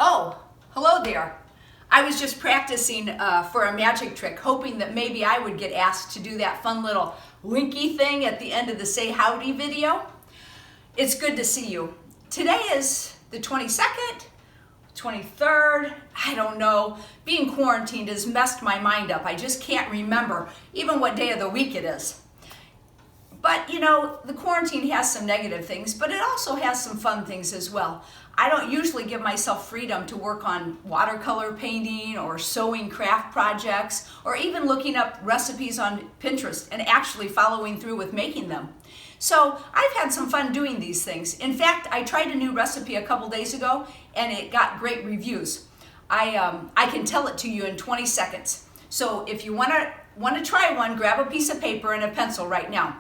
Oh, hello there. I was just practicing for a magic trick, hoping that maybe I would get asked to do that fun little winky thing at the end of the Say Howdy video. It's good to see you. Today is the 22nd, 23rd, I don't know. Being quarantined has messed my mind up. I just can't remember even what day of the week it is. But you know, the quarantine has some negative things, but it also has some fun things as well. I don't usually give myself freedom to work on watercolor painting or sewing craft projects or even looking up recipes on Pinterest and actually following through with making them. So I've had some fun doing these things. In fact, I tried a new recipe a couple days ago and it got great reviews. I can tell it to you in 20 seconds. So if you want to try one, grab a piece of paper and a pencil right now.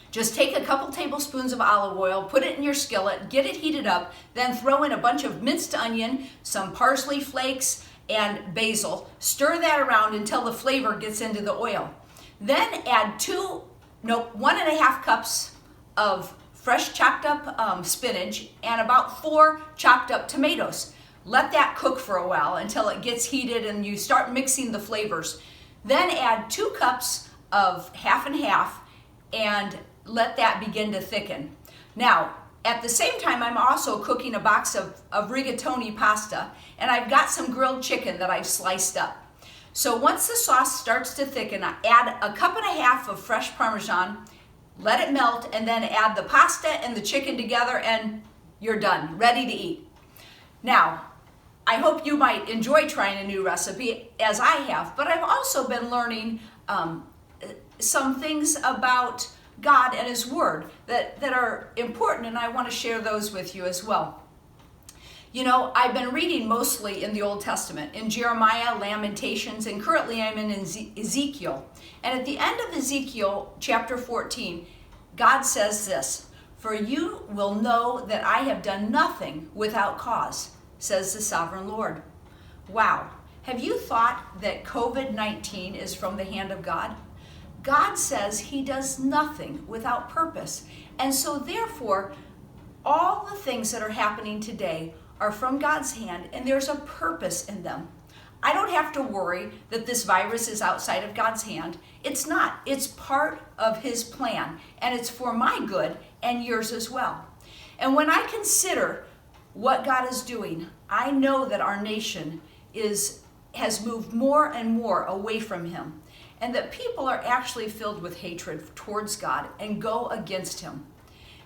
Just take a couple tablespoons of olive oil, put it in your skillet, get it heated up, then throw in a bunch of minced onion, some parsley flakes, and basil. Stir that around until the flavor gets into the oil. Then add 1.5 cups of fresh chopped up spinach and about 4 chopped up tomatoes. Let that cook for a while until it gets heated and you start mixing the flavors. Then add 2 cups of half and half and let that begin to thicken. Now, at the same time, I'm also cooking a box of rigatoni pasta, and I've got some grilled chicken that I've sliced up. So once the sauce starts to thicken, I add 1.5 cups of fresh Parmesan, let it melt, and then add the pasta and the chicken together, and you're done, ready to eat. Now, I hope you might enjoy trying a new recipe, as I have, but I've also been learning some things about God and His Word that are important, and I want to share those with you as well. You know, I've been reading mostly in the Old Testament, in Jeremiah, Lamentations, and currently I'm in Ezekiel. And at the end of Ezekiel chapter 14, God says this, "For you will know that I have done nothing without cause, says the sovereign Lord." Wow. Have you thought that COVID-19 is from the hand of God? God says He does nothing without purpose. And so therefore, all the things that are happening today are from God's hand, and there's a purpose in them. I don't have to worry that this virus is outside of God's hand. It's not. It's part of His plan, and it's for my good and yours as well. And when I consider what God is doing, I know that our nation has moved more and more away from Him, and that people are actually filled with hatred towards God and go against Him.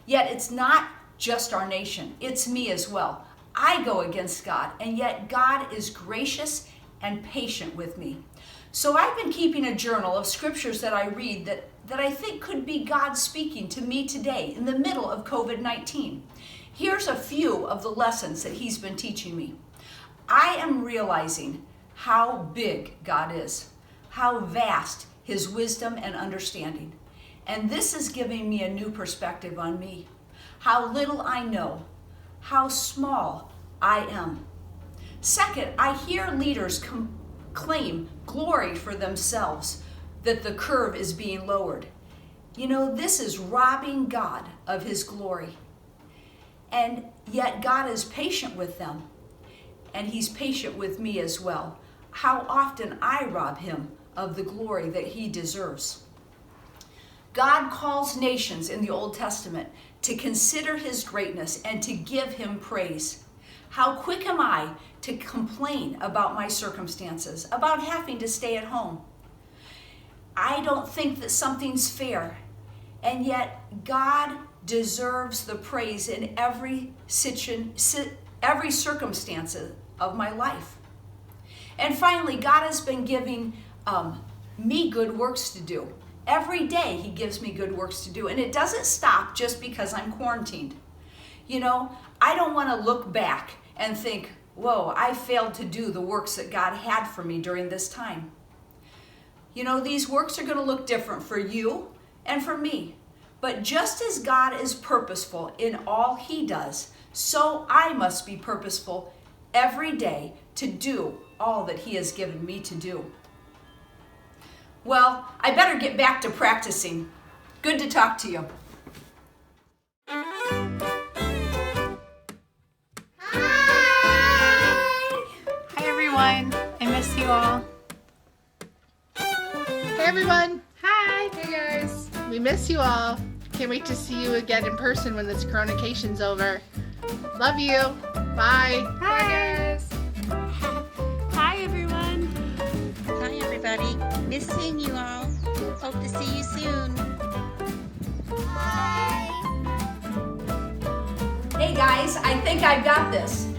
Yet it's not just our nation, it's me as well. I go against God, and yet God is gracious and patient with me. So I've been keeping a journal of scriptures that I read that I think could be God speaking to me today in the middle of COVID-19. Here's a few of the lessons that He's been teaching me. I am realizing how big God is, how vast His wisdom and understanding. And this is giving me a new perspective on me, how little I know, how small I am. Second, I hear leaders claim glory for themselves, that the curve is being lowered. You know, this is robbing God of His glory. And yet God is patient with them, and He's patient with me as well. How often I rob Him of the glory that He deserves. God calls nations in the Old Testament to consider His greatness and to give Him praise. How quick am I to complain about my circumstances, about having to stay at home? I don't think that something's fair, and yet God deserves the praise in every circumstance of my life. And finally, God has been giving me good works to do. Every day He gives me good works to do, and it doesn't stop just because I'm quarantined. You know, I don't want to look back and think, whoa, I failed to do the works that God had for me during this time. You know, these works are going to look different for you and for me. But just as God is purposeful in all He does, so I must be purposeful every day to do all that He has given me to do. Well, I better get back to practicing. Good to talk to you. Hi! everyone. Hi. Hey guys. We miss you all. Can't wait to see you again in person when this coronation's over. Love you. Bye. Bye guys. Hi everyone. Hi everybody. Miss seeing you all. Hope to see you soon. Hey guys, I think I've got this.